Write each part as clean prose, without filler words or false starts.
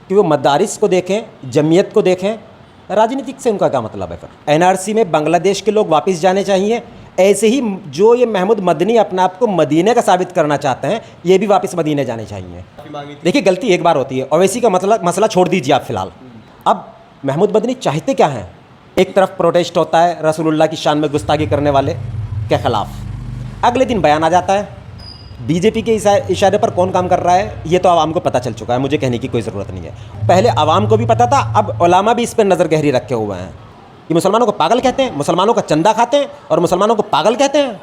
कि वो मदारिस को देखें, जमीयत को देखें, राजनीतिक से उनका क्या मतलब है? फिर एनआरसी में बांग्लादेश के लोग वापस जाने चाहिए, ऐसे ही जो ये महमूद मदनी अपने आप को मदीने का साबित करना चाहते हैं, ये भी वापस मदीने जाने चाहिए। देखिए गलती एक बार होती है, ओवैसी का मसला छोड़ दीजिए आप फिलहाल। अब महमूद मदनी चाहते क्या हैं? एक तरफ प्रोटेस्ट होता है रसूलुल्लाह की शान में गुस्ताखी करने वाले के ख़िलाफ़, अगले दिन बयान आ जाता है। बीजेपी के इशारे पर कौन काम कर रहा है ये तो आवाम को पता चल चुका है, मुझे कहने की कोई ज़रूरत नहीं है। पहले आवाम को भी पता था, अब उलामा भी इस पर नज़र गहरी रखे हुए हैं। ये मुसलमानों को पागल कहते हैं, मुसलमानों का चंदा खाते हैं और मुसलमानों को पागल कहते हैं।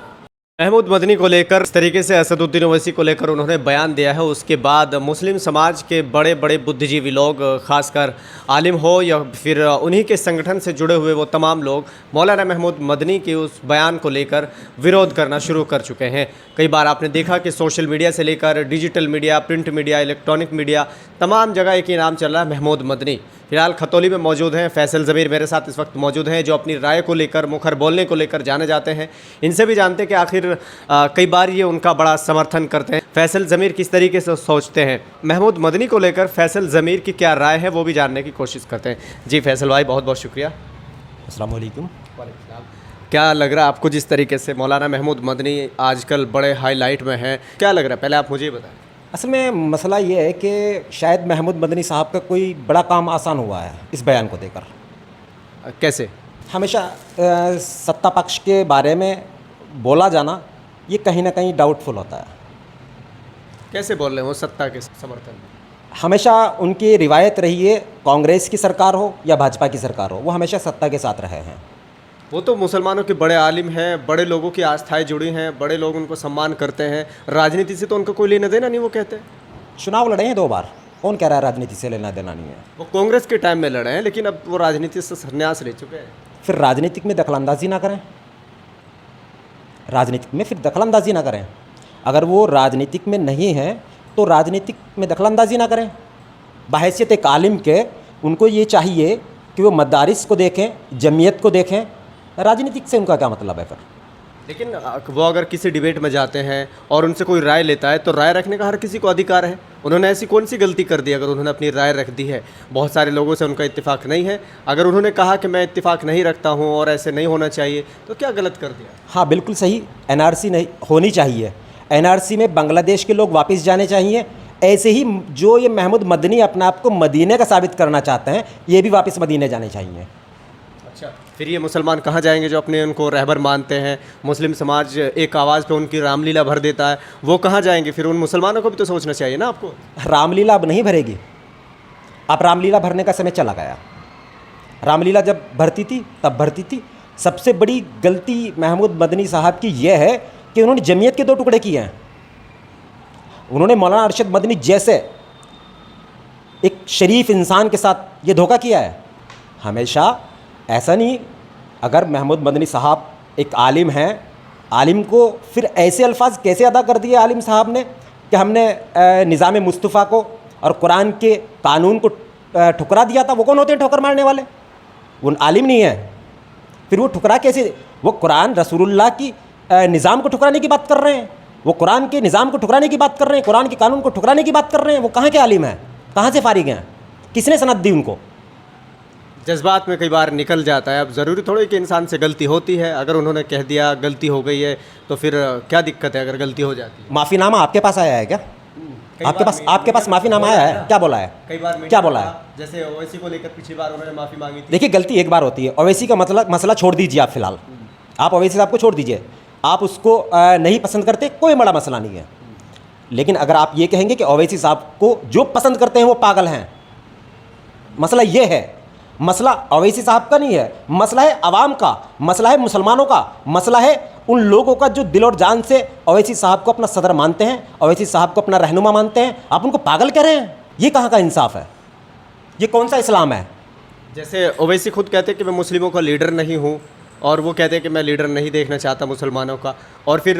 महमूद मदनी को लेकर इस तरीके से असदुद्दीन ओवैसी को लेकर उन्होंने बयान दिया है, उसके बाद मुस्लिम समाज के बड़े बड़े बुद्धिजीवी लोग, खासकर आलिम हो या फिर उन्हीं के संगठन से जुड़े हुए वो तमाम लोग मौलाना महमूद मदनी के उस बयान को लेकर विरोध करना शुरू कर चुके हैं। कई बार आपने देखा कि सोशल मीडिया से लेकर digital media, print media, electronic media, तमाम जगह एक ही नाम चल रहा है, महमूद मदनी। फिलहाल खतौली में मौजूद हैं फैसल ज़मीर मेरे साथ इस वक्त मौजूद हैं, जो अपनी राय को लेकर, मुखर बोलने को लेकर जाने जाते हैं। इनसे भी जानते हैं कि आखिर कई बार ये उनका बड़ा समर्थन करते हैं। फैसल ज़मीर किस तरीके से सोचते हैं महमूद मदनी को लेकर, फैसल ज़मीर की क्या राय है वो भी जानने की कोशिश करते हैं। जी फैसल भाई, बहुत बहुत शुक्रिया। अस्सलाम वालेकुम। क्या लग रहा है आपको, जिस तरीके से मौलाना महमूद मदनी आजकल बड़े हाईलाइट में हैं, क्या लग रहा है? पहले आप मुझे बताएं। असल में मसला ये है कि शायद महमूद मदनी साहब का कोई बड़ा काम आसान हुआ है इस बयान को देकर। कैसे? हमेशा सत्ता पक्ष के बारे में बोला जाना ये कहीं ना कहीं डाउटफुल होता है। कैसे बोल रहे हैं वो सत्ता के समर्थन में? हमेशा उनकी रिवायत रही है, कांग्रेस की सरकार हो या भाजपा की सरकार हो, वो हमेशा सत्ता के साथ रहे हैं। वो तो मुसलमानों के बड़े आलिम हैं, बड़े लोगों की आस्थाएं जुड़ी हैं, बड़े लोग उनको सम्मान करते हैं। राजनीति से तो उनका कोई लेना देना नहीं, वो कहते हैं। चुनाव लड़े हैं 2 बार, कौन कह रहा है राजनीति से लेना देना नहीं है? वो कांग्रेस के टाइम में लड़े हैं, लेकिन अब वो राजनीति से संन्यास ले चुके हैं। फिर राजनीतिक में दखलंदाजी ना करें, राजनीतिक में फिर दखलंदाजी ना करें। अगर वो राजनीतिक में नहीं है तो राजनीतिक में दखलंदाजी ना करें। बहैसियत एक आलिम के उनको ये चाहिए कि वो मदारिस को देखें, जमीयत को देखें, राजनीतिक से उनका क्या मतलब है? फिर लेकिन वो अगर किसी डिबेट में जाते हैं और उनसे कोई राय लेता है तो राय रखने का हर किसी को अधिकार है। उन्होंने ऐसी कौन सी गलती कर दी अगर उन्होंने अपनी राय रख दी है? बहुत सारे लोगों से उनका इत्तेफाक नहीं है। अगर उन्होंने कहा कि मैं इत्तेफाक नहीं रखता हूं और ऐसे नहीं होना चाहिए, तो क्या गलत कर दिया? हाँ बिल्कुल सही, एनआरसी नहीं होनी चाहिए। एनआरसी में बांग्लादेश के लोग वापस जाने चाहिए, ऐसे ही जो ये महमूद मदनी अपने आप को मदीने का साबित करना चाहते हैं, ये भी वापस मदीने जाने चाहिए। अच्छा, फिर ये मुसलमान कहाँ जाएंगे जो अपने उनको रहबर मानते हैं? मुस्लिम समाज एक आवाज़ पे उनकी रामलीला भर देता है, वो कहाँ जाएंगे? फिर उन मुसलमानों को भी तो सोचना चाहिए ना आपको। रामलीला अब नहीं भरेगी, अब रामलीला भरने का समय चला गया। रामलीला जब भरती थी तब भरती थी। सबसे बड़ी गलती महमूद मदनी साहब की यह है कि उन्होंने जमीयत के 2 टुकड़े किए हैं। उन्होंने मौलाना अरशद मदनी जैसे एक शरीफ इंसान के साथ ये धोखा किया है। हमेशा ऐसा नहीं, अगर महमूद मदनी साहब एक आलिम हैं, आलिम को फिर ऐसे अल्फाज कैसे अदा कर दिए आलिम साहब ने कि हमने निज़ाम मुस्तफ़ा को और कुरान के कानून को ठुकरा दिया था। वो कौन होते हैं ठोकर मारने वाले? वो आलिम नहीं है। फिर वो ठुकरा कैसे? वो कुरान रसूलुल्लाह की निज़ाम को ठुकराने की बात कर रहे हैं, वो कुरान के निज़ाम को ठुकराने की बात कर रहे हैं, कुरान के कानून को ठुकराने की बात कर रहे हैं। वो कहाँ के आलिम हैं? कहाँ से फारिग हैं? किसने सनद दी उनको? जज्बात में कई बार निकल जाता है। अब ज़रूरी थोड़ी कि इंसान से गलती होती है, अगर उन्होंने कह दिया गलती हो गई है तो फिर क्या दिक्कत है अगर गलती हो जाती है? माफ़ीनामा आपके पास आया है क्या? आपके पास माफ़ीनामा आया है? क्या बोला है? कई बार क्या बोला है? जैसे ओवैसी को लेकर पिछली बार उन्होंने माफ़ी मांगी थी। देखिए गलती एक बार होती है। ओवैसी का मसला छोड़ दीजिए आप फिलहाल, आप ओवैसी साहब को छोड़ दीजिए। आप उसको नहीं पसंद करते, कोई बड़ा मसला नहीं है। लेकिन अगर आप ये कहेंगे कि ओवैसी साहब को जो पसंद करते हैं वो पागल हैं, मसला ये है। मसला ओवैसी साहब का नहीं है, मसला है आवाम का, मसला है मुसलमानों का, मसला है उन लोगों का जो दिल और जान से ओवैसी साहब को अपना सदर मानते हैं, ओवैसी साहब को अपना रहनुमा मानते हैं। आप उनको पागल कह रहे हैं? ये कहाँ का इंसाफ है? ये कौन सा इस्लाम है? जैसे ओवैसी खुद कहते हैं कि मैं मुस्लिमों का लीडर नहीं हूँ, और वो कहते हैं कि मैं लीडर नहीं देखना चाहता मुसलमानों का। और फिर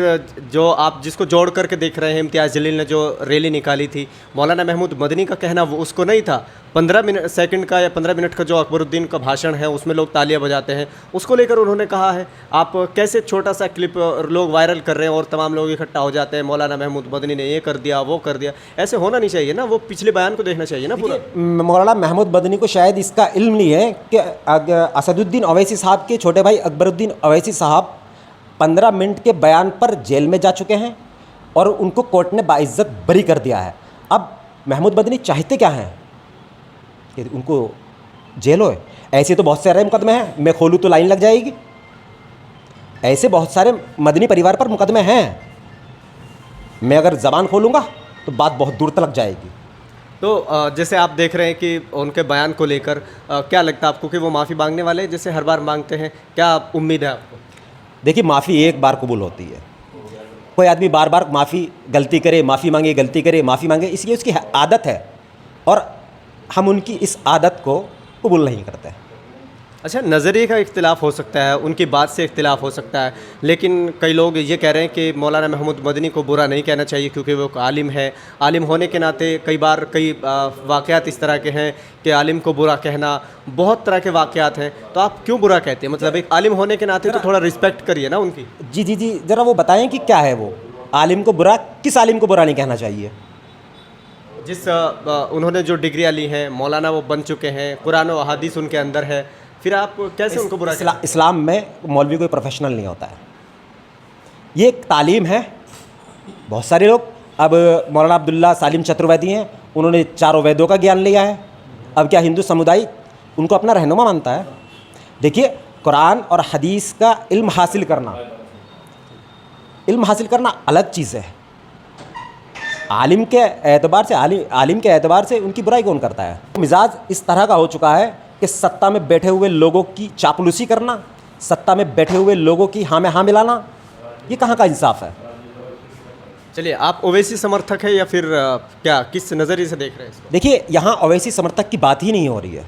जो आप जिसको जोड़ करके देख रहे हैं, इम्तियाज़ जलील ने जो रैली निकाली थी, मौलाना महमूद मदनी का कहना वो उसको नहीं था, 15 सेकंड का या 15 मिनट का जो अकबरुद्दीन का भाषण है उसमें लोग तालियां बजाते हैं, उसको लेकर उन्होंने कहा है आप कैसे छोटा सा क्लिप लोग वायरल कर रहे हैं और तमाम लोग इकट्ठा हो जाते हैं, मौलाना महमूद मदनी ने ये कर दिया वो कर दिया। ऐसे होना नहीं चाहिए ना, वो पिछले बयान को देखना चाहिए ना पूरा। मौलाना महमूद मदनी को शायद इसका इल्म नहीं है कि असदुद्दीन अवैसी साहब के छोटे भाई अकबरुद्दीन अवैसी साहब 15 मिनट के बयान पर जेल में जा चुके हैं और उनको कोर्ट ने बाइज्जत बरी कर दिया है। अब महमूद मदनी चाहते क्या हैं कि उनको जेल होए? ऐसे तो बहुत सारे मुकदमे हैं, मैं खोलूँ तो लाइन लग जाएगी। ऐसे बहुत सारे मदनी परिवार पर मुकदमे हैं, मैं अगर ज़बान खोलूँगा तो बात बहुत दूर तक जाएगी। तो जैसे आप देख रहे हैं कि उनके बयान को लेकर क्या लगता है आपको कि वो माफ़ी मांगने वाले हैं जैसे हर बार मांगते हैं? क्या उम्मीद है आपको? देखिए, माफ़ी एक बार कबूल होती है। कोई आदमी बार बार माफ़ी गलती करे, माफ़ी मांगे, गलती करे, माफ़ी मांगे, इसलिए उसकी आदत है और हम उनकी इस आदत को कबूल नहीं करते। अच्छा, नज़रिए का इख्तिलाफ हो सकता है, उनकी बात से इख्तिलाफ हो सकता है, लेकिन कई लोग ये कह रहे हैं कि मौलाना महमूद मदनी को बुरा नहीं कहना चाहिए क्योंकि वो आलिम है। आलिम होने के नाते कई बार कई वाक़यात इस तरह के हैं कि आलिम को बुरा कहना, बहुत तरह के वाक़यात हैं, तो आप क्यों बुरा कहते हैं? मतलब एक आलिम होने के नाते तो थोड़ा रिस्पेक्ट करिए ना उनकी। जी, ज़रा वो बताएं कि क्या है वो आलिम को बुरा, किस आलिम को बुरा नहीं कहना चाहिए? जिस उन्होंने जो डिग्रियाँ ली हैं, मौलाना वो बन चुके हैं, कुरान और हदीस उनके अंदर है, फिर आप कैसे उनको बुरा इस्लाम में मौलवी कोई प्रोफेशनल नहीं होता है, ये एक तालीम है। बहुत सारे लोग, अब मौलाना अब्दुल्ला सालिम चतुर्वेदी हैं, उन्होंने चारों वेदों का ज्ञान लिया है। अब क्या हिंदू समुदाय उनको अपना रहनुमा मानता है? देखिए, कुरान और हदीस का इल्म हासिल करना अलग चीज़ है। आलिम के एतबार से उनकी बुराई कौन करता है? मिजाज इस तरह का हो चुका है कि सत्ता में बैठे हुए लोगों की चापलूसी करना, सत्ता में बैठे हुए लोगों की हाँ में हाँ मिलाना, ये कहाँ का इंसाफ है? चलिए, आप ओवैसी समर्थक है या फिर क्या किस नज़रिए से देख रहे हैं इसको? देखिए, यहाँ ओवैसी समर्थक की बात ही नहीं हो रही है।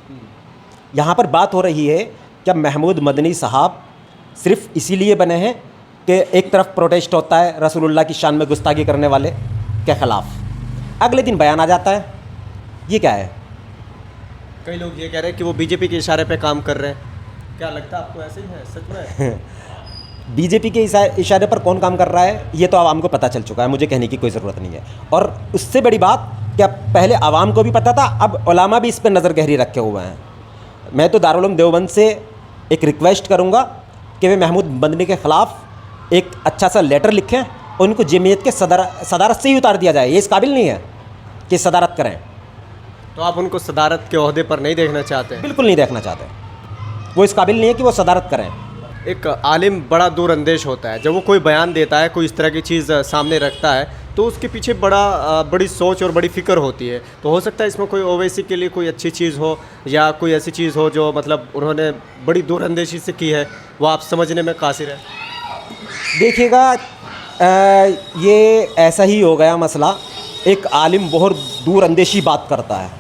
यहाँ पर बात हो रही है कि महमूद मदनी साहब सिर्फ इसीलिए बने हैं कि एक तरफ प्रोटेस्ट होता है रसूलुल्लाह की शान में गुस्ताखी करने वाले के ख़िलाफ़, अगले दिन बयान आ जाता है। ये क्या है? कई लोग ये कह रहे हैं कि वो बीजेपी के इशारे पे काम कर रहे हैं, क्या लगता है आपको? ऐसे ही है, सच में? बीजेपी के इशारे पर कौन काम कर रहा है ये तो आवाम को पता चल चुका है, मुझे कहने की कोई ज़रूरत नहीं है। और उससे बड़ी बात कि अब पहले आवाम को भी पता था, अब उलामा भी इस पर नज़र गहरी रखे हुए हैं। मैं तो दारुल उलूम देवबंद से एक रिक्वेस्ट करूँगा कि वे महमूद मदनी के ख़िलाफ़ एक अच्छा सा लेटर लिखें और उनको जमीयत के सदारत से ही उतार दिया जाए। ये इस काबिल नहीं है कि सदारत करें। तो आप उनको सदारत के ओहदे पर नहीं देखना चाहते? बिल्कुल नहीं देखना चाहते, वो इस काबिल नहीं है कि वो सदारत करें। एक आलिम बड़ा दूरअंदेश होता है, जब वो कोई बयान देता है, कोई इस तरह की चीज़ सामने रखता है, तो उसके पीछे बड़ी सोच और बड़ी फ़िक्र होती है। तो हो सकता है इसमें कोई ओवैसी के लिए कोई अच्छी चीज़ हो या कोई ऐसी चीज़ हो जो मतलब उन्होंने बड़ी दूरअंदेशी से की है, वो आप समझने में कासिर है। देखिएगा, ये ऐसा ही हो गया मसला। एक आलिम बहुत दूरअंदेशी बात करता है।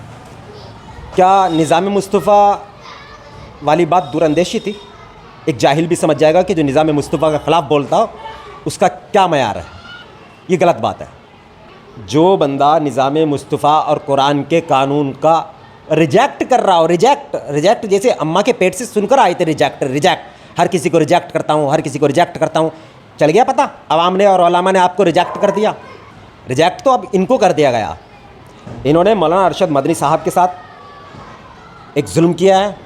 क्या निज़ाम मुस्तफ़ा वाली बात दूरअंदेशी थी? एक जाहिल भी समझ जाएगा कि जो निज़ाम मुस्तफ़ा के ख़िलाफ़ बोलता उसका क्या मयार है। ये गलत बात है। जो बंदा निज़ाम मुस्तफ़ा और कुरान के कानून का रिजेक्ट कर रहा हो, रिजेक्ट जैसे अम्मा के पेट से सुनकर आए थे, रिजेक्ट, हर किसी को रिजेक्ट करता हूँ, हर किसी को रिजेक्ट करता हूँ, चल गया पता, अवाम ने और उलमा ने आपको रिजेक्ट कर दिया। रिजेक्ट तो अब इनको कर दिया गया। इन्होंने मौलाना अरशद मदनी साहब के साथ एक जुल्म किया है,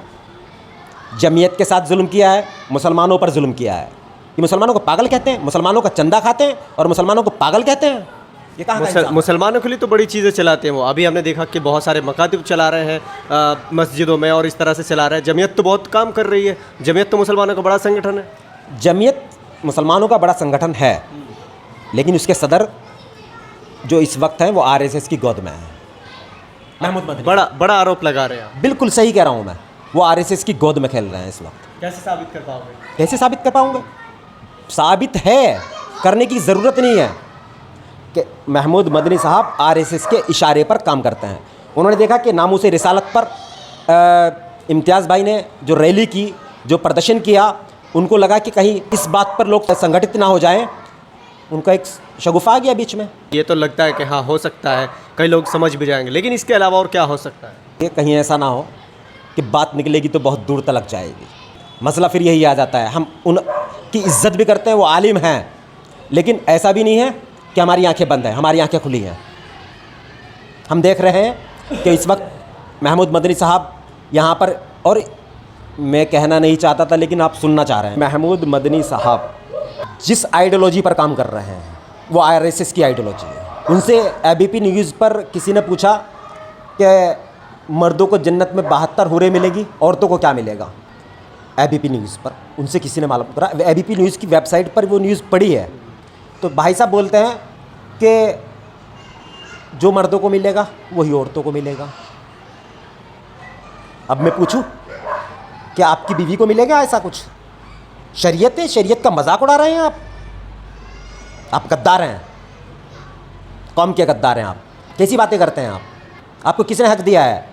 जमीयत के साथ जुल्म किया है, मुसलमानों पर जुल्म किया है। ये मुसलमानों को पागल कहते हैं, मुसलमानों का चंदा खाते हैं और मुसलमानों को पागल कहते हैं। ये कहाँ मुसलमानों के लिए तो बड़ी चीज़ें चलाते हैं वो। अभी हमने देखा कि बहुत सारे मकातिब चला रहे हैं मस्जिदों में और इस तरह से चला रहे हैं। जमीयत तो बहुत काम कर रही है, जमीयत तो मुसलमानों का बड़ा संगठन है। जमीयत मुसलमानों का बड़ा संगठन है, लेकिन उसके सदर जो इस वक्त हैं वो आरएसएस की गोद में है। महमूद मदनी बड़ा आरोप लगा रहे हैं। बिल्कुल सही कह रहा हूँ मैं, वो आरएसएस की गोद में खेल रहे हैं इस वक्त। कैसे साबित कर पाओगे? कैसे साबित कर पाऊंगे? साबित है, करने की ज़रूरत नहीं है कि महमूद मदनी साहब आरएसएस के इशारे पर काम करते हैं। उन्होंने देखा कि नामूस रिसालत पर इम्तियाज़ भाई ने जो रैली की, जो प्रदर्शन किया, उनको लगा कि कहीं इस बात पर लोग संगठित ना हो जाएं। उनका एक शगुफा आ गया बीच में। ये तो लगता है कि हाँ हो सकता है, कई लोग समझ भी जाएंगे, लेकिन इसके अलावा और क्या हो सकता है? ये कहीं ऐसा ना हो कि बात निकलेगी तो बहुत दूर तक जाएगी। मसला फिर यही आ जाता है, हम उन की इज्जत भी करते हैं, वो आलिम हैं, लेकिन ऐसा भी नहीं है कि हमारी आंखें बंद हैं, हमारी आंखें खुली हैं। हम देख रहे हैं कि इस वक्त महमूद मदनी साहब यहाँ पर, और मैं कहना नहीं चाहता था लेकिन आप सुनना चाह रहे हैं, महमूद मदनी साहब जिस आइडियोलॉजी पर काम कर रहे हैं वो आरएसएस की आइडियोलॉजी है। उनसे एबीपी न्यूज़ पर किसी ने पूछा कि मर्दों को जन्नत में 72 हूरें मिलेगी, औरतों को क्या मिलेगा? एबीपी न्यूज़ पर उनसे किसी ने मालूम करा, एबीपी न्यूज़ की वेबसाइट पर वो न्यूज़ पढ़ी है। तो भाई साहब बोलते हैं कि जो मर्दों को मिलेगा वही औरतों को मिलेगा। अब मैं पूछूं क्या आपकी बीवी को मिलेगा ऐसा कुछ? शरीयत है, शरीयत का मजाक उड़ा रहे हैं आप गद्दार हैं, कौम के गद्दार हैं आप। कैसी बातें करते हैं आप? आपको किसने हक दिया है